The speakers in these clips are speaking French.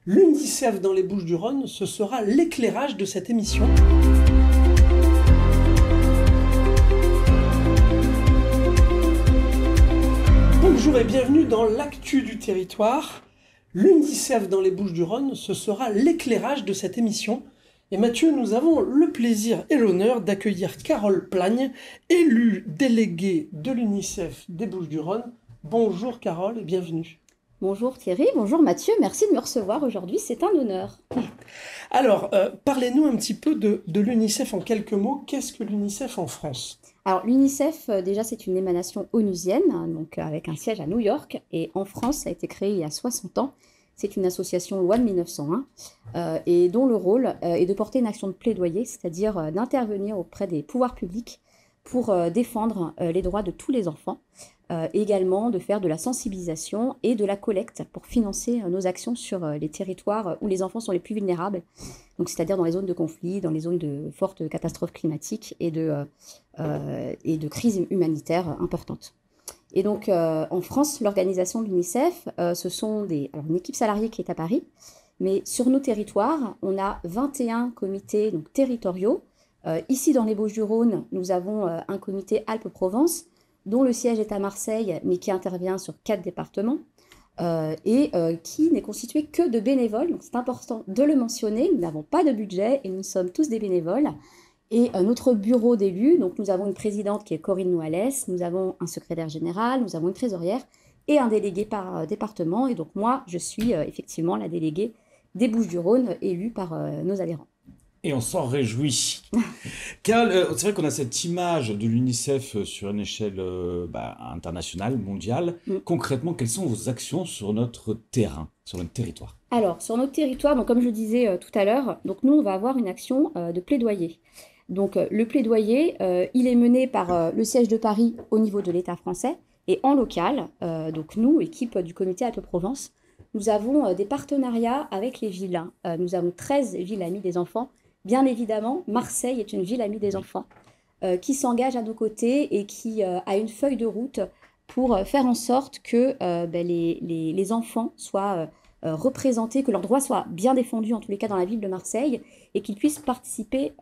L'UNICEF dans les Bouches-du-Rhône, ce sera l'éclairage de cette émission. Bonjour et bienvenue dans l'actu du territoire. L'UNICEF dans les Bouches-du-Rhône, ce sera l'éclairage de cette émission. Et Mathieu, nous avons le plaisir et l'honneur d'accueillir Carole Plagne, élue déléguée de l'UNICEF des Bouches-du-Rhône. Bonjour Carole et bienvenue. Bonjour Thierry, bonjour Mathieu, merci de me recevoir aujourd'hui, c'est un honneur. Alors, parlez-nous un petit peu de l'UNICEF en quelques mots. Qu'est-ce que l'UNICEF en France ? Alors l'UNICEF, déjà c'est une émanation onusienne, donc avec un siège à New York, et en France ça a été créé il y a 60 ans. C'est une association loi de 1901 et dont le rôle est de porter une action de plaidoyer, c'est-à-dire d'intervenir auprès des pouvoirs publics pour défendre les droits de tous les enfants. Également de faire de la sensibilisation et de la collecte pour financer nos actions sur les territoires où les enfants sont les plus vulnérables, donc c'est-à-dire dans les zones de conflit, dans les zones de fortes catastrophes climatiques et de crises humanitaires importantes. Et donc en France, l'organisation de l'UNICEF, ce sont une équipe salariée qui est à Paris, mais sur nos territoires, on a 21 comités donc, territoriaux. Ici dans les Bouches-du-Rhône, nous avons un comité Alpes-Provence, dont le siège est à Marseille, mais qui intervient sur 4 départements, qui n'est constitué que de bénévoles. Donc c'est important de le mentionner, nous n'avons pas de budget et nous sommes tous des bénévoles. Et notre bureau d'élus, donc nous avons une présidente qui est Corinne Noalès, nous avons un secrétaire général, nous avons une trésorière et un délégué par département. Et donc moi, je suis effectivement la déléguée des Bouches-du-Rhône élue par nos adhérents. Et on s'en réjouit. Car c'est vrai qu'on a cette image de l'UNICEF sur une échelle internationale, mondiale. Concrètement, quelles sont vos actions sur notre terrain, sur notre territoire ? Alors, sur notre territoire, donc, comme je le disais tout à l'heure, donc nous, on va avoir une action de plaidoyer. Donc, le plaidoyer, il est mené par le siège de Paris au niveau de l'État français. Et en local, donc nous, équipe du comité Alpes-Provence, nous avons des partenariats avec les villes. Nous avons 13 villes amies des enfants. Bien évidemment, Marseille est une ville amie des enfants qui s'engage à nos côtés et qui a une feuille de route pour faire en sorte que les enfants soient représentés, que leurs droits soient bien défendus, en tous les cas dans la ville de Marseille, et qu'ils puissent participer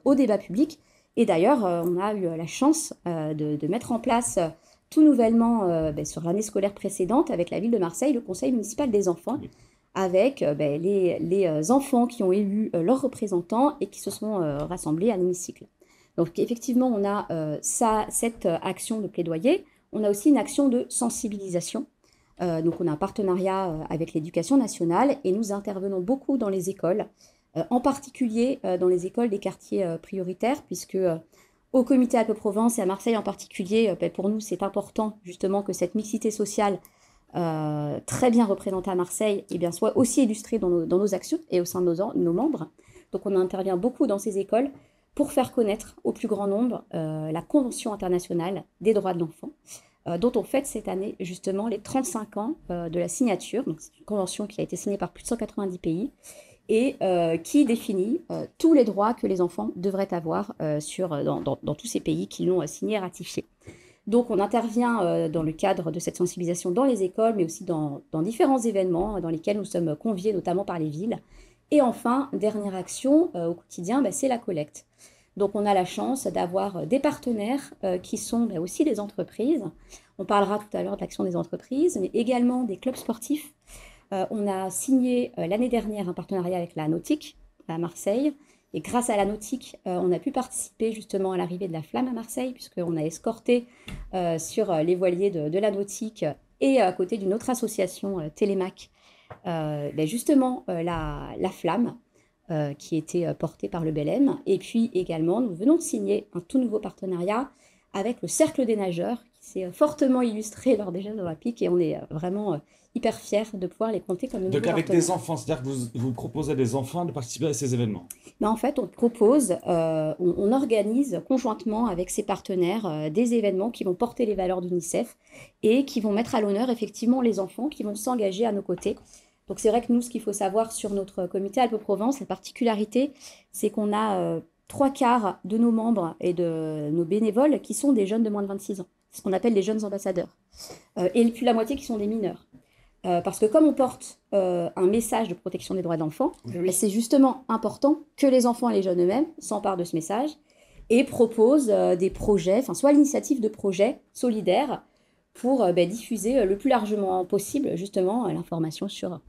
au débat public. Et d'ailleurs, on a eu la chance de mettre en place tout nouvellement, sur l'année scolaire précédente, avec la ville de Marseille, le conseil municipal des enfants, avec les enfants qui ont élu leurs représentants et qui se sont rassemblés à l'hémicycle. Donc effectivement, on a cette action de plaidoyer. On a aussi une action de sensibilisation. Donc on a un partenariat avec l'Éducation nationale et nous intervenons beaucoup dans les écoles, en particulier dans les écoles des quartiers prioritaires, puisque au comité Alpes-Provence et à Marseille en particulier, pour nous c'est important justement que cette mixité sociale très bien représentés à Marseille, et bien soit aussi illustrés dans nos actions et au sein de nos membres. Donc on intervient beaucoup dans ces écoles pour faire connaître au plus grand nombre la Convention internationale des droits de l'enfant, dont on fête cette année justement les 35 ans de la signature. Donc c'est une convention qui a été signée par plus de 190 pays et qui définit tous les droits que les enfants devraient avoir dans tous ces pays qui l'ont signé et ratifié. Donc, on intervient dans le cadre de cette sensibilisation dans les écoles, mais aussi dans différents événements dans lesquels nous sommes conviés, notamment par les villes. Et enfin, dernière action au quotidien, c'est la collecte. Donc, on a la chance d'avoir des partenaires qui sont aussi des entreprises. On parlera tout à l'heure de l'action des entreprises, mais également des clubs sportifs. On a signé l'année dernière un partenariat avec la Nautique à Marseille. Et grâce à la Nautique, on a pu participer justement à l'arrivée de la Flamme à Marseille, puisqu'on a escorté sur les voiliers de la Nautique et à côté d'une autre association, Télémac, justement la Flamme, qui était portée par le Belém. Et puis également, nous venons de signer un tout nouveau partenariat avec le Cercle des nageurs, qui s'est fortement illustré lors des Jeux olympiques, et on est vraiment hyper fiers de pouvoir les compter comme nouveaux partenaires. Donc avec des enfants, c'est-à-dire que vous proposez à des enfants de participer à ces événements ? Mais en fait, on propose, on organise conjointement avec ses partenaires des événements qui vont porter les valeurs d'UNICEF et qui vont mettre à l'honneur effectivement les enfants qui vont s'engager à nos côtés. Donc c'est vrai que nous, ce qu'il faut savoir sur notre comité Alpes-Provence, la particularité, c'est qu'on a 3/4 de nos membres et de nos bénévoles qui sont des jeunes de moins de 26 ans. C'est ce qu'on appelle les jeunes ambassadeurs. Et puis la moitié qui sont des mineurs. Parce que comme on porte un message de protection des droits de l'enfant, Oui. c'est justement important que les enfants et les jeunes eux-mêmes s'emparent de ce message et proposent des projets, soit l'initiative de projets solidaires pour diffuser le plus largement possible justement l'information sur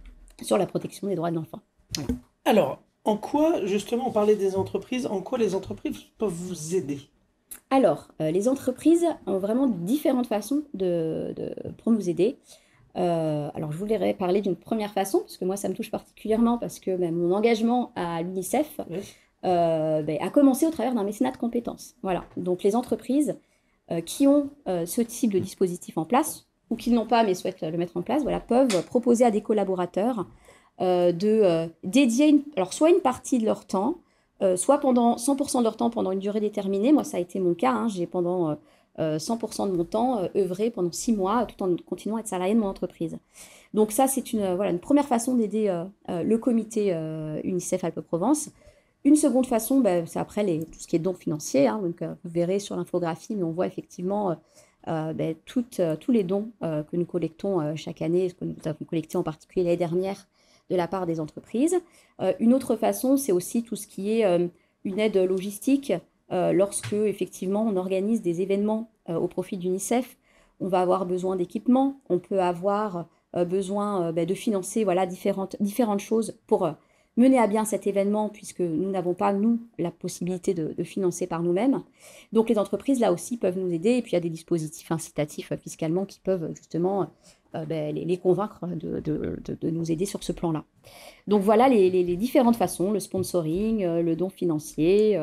la protection des droits de l'enfant. Voilà. Alors, en quoi, justement, on parlait des entreprises, en quoi les entreprises peuvent vous aider? Alors, les entreprises ont vraiment différentes façons pour nous aider. Alors, je voudrais parler d'une première façon, parce que moi, ça me touche particulièrement, parce que mon engagement à l'UNICEF Oui. a commencé au travers d'un mécénat de compétences. Voilà. Donc, les entreprises qui ont ce type de dispositif en place, ou qui ne l'ont pas mais souhaitent le mettre en place, voilà, peuvent proposer à des collaborateurs de dédier soit une partie de leur temps, soit pendant 100% de leur temps pendant une durée déterminée. Moi, ça a été mon cas. Hein. J'ai pendant 100% de mon temps œuvré pendant 6 mois tout en continuant à être salarié de mon entreprise. Donc ça, c'est une première façon d'aider le comité UNICEF Alpes-Provence. Une seconde façon, c'est après tout ce qui est dons financiers. Hein. Donc, vous verrez sur l'infographie, mais on voit effectivement tous les dons que nous collectons chaque année, ce que nous avons collecté en particulier l'année dernière de la part des entreprises. Une autre façon, c'est aussi tout ce qui est une aide logistique. Lorsque, effectivement, on organise des événements au profit d'UNICEF, on va avoir besoin d'équipements, on peut avoir besoin de financer différentes choses pour mener à bien cet événement, puisque nous n'avons pas, nous, la possibilité de financer par nous-mêmes. Donc, les entreprises, là aussi, peuvent nous aider. Et puis, il y a des dispositifs incitatifs fiscalement qui peuvent justement les convaincre de nous aider sur ce plan-là. Donc, voilà les différentes façons, le sponsoring, le don financier,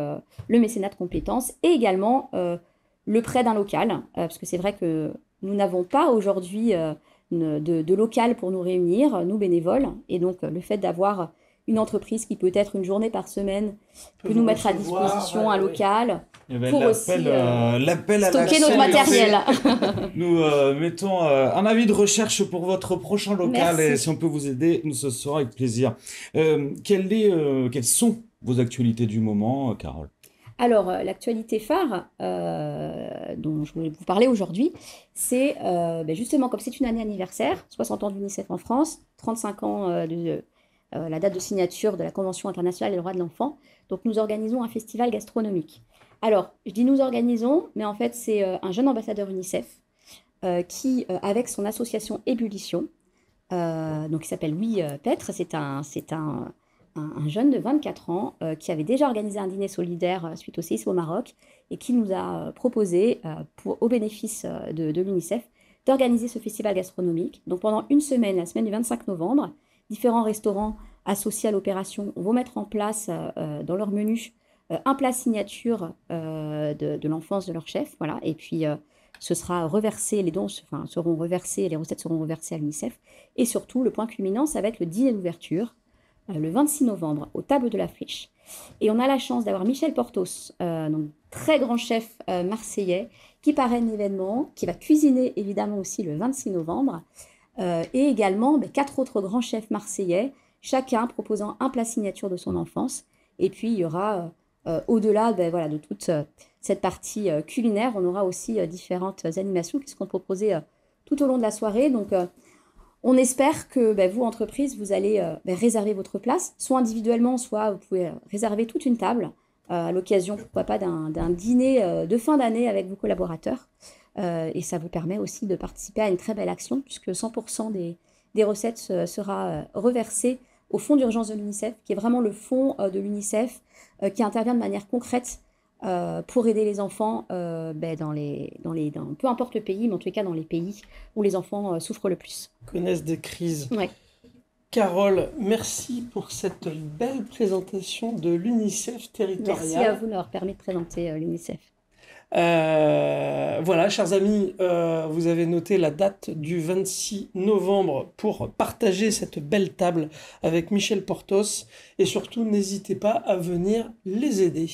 le mécénat de compétences et également le prêt d'un local, parce que c'est vrai que nous n'avons pas aujourd'hui de local pour nous réunir, nous bénévoles, et donc le fait d'avoir une entreprise qui peut être une journée par semaine peut nous mettre à disposition un local pour aussi l'appel à stocker l'action notre matériel. Nous mettons un avis de recherche pour votre prochain local. Merci. Et si on peut vous aider, nous ce sera avec plaisir. Quelles sont vos actualités du moment, Carole? Alors, l'actualité phare dont je voulais vous parler aujourd'hui, c'est justement, comme c'est une année anniversaire, 60 ans de l'UNICEF en France, 35 ans de la date de signature de la Convention internationale des droits de l'enfant. Donc, nous organisons un festival gastronomique. Alors, je dis nous organisons, mais en fait, c'est un jeune ambassadeur UNICEF qui, avec son association Ébullition, donc il s'appelle Louis Petre, c'est un jeune de 24 ans qui avait déjà organisé un dîner solidaire suite au séisme au Maroc et qui nous a proposé, au bénéfice de l'UNICEF, d'organiser ce festival gastronomique. Donc pendant une semaine, la semaine du 25 novembre, différents restaurants associés à l'opération vont mettre en place dans leur menu un plat signature de l'enfance de leur chef. Voilà. Et puis ce sera reversé, les dons seront reversés, les recettes seront reversées à l'UNICEF. Et surtout, le point culminant, ça va être le dîner d'ouverture le 26 novembre aux tables de la Friche. Et on a la chance d'avoir Michel Portos, donc très grand chef marseillais, qui parraine l'événement, qui va cuisiner évidemment aussi le 26 novembre, et également 4 autres grands chefs marseillais, chacun proposant un plat signature de son enfance. Et puis il y aura, au-delà de toute cette partie culinaire, on aura aussi différentes animations qui seront proposées tout au long de la soirée. Donc on espère que vous, entreprise, vous allez réserver votre place, soit individuellement, soit vous pouvez réserver toute une table à l'occasion, pourquoi pas, d'un dîner de fin d'année avec vos collaborateurs. Et ça vous permet aussi de participer à une très belle action, puisque 100% des recettes sera reversé au fonds d'urgence de l'UNICEF, qui est vraiment le fonds de l'UNICEF qui intervient de manière concrète pour aider les enfants peu importe le pays, mais en tout cas dans les pays où les enfants souffrent le plus. Connaissent des crises. Ouais. Carole, merci pour cette belle présentation de l'UNICEF territorial. Merci à vous d'avoir permis de présenter l'UNICEF. Voilà, chers amis, vous avez noté la date du 26 novembre pour partager cette belle table avec Michel Portos. Et surtout, n'hésitez pas à venir les aider.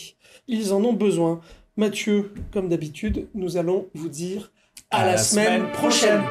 Ils en ont besoin. Mathieu, comme d'habitude, nous allons vous dire à la semaine prochaine.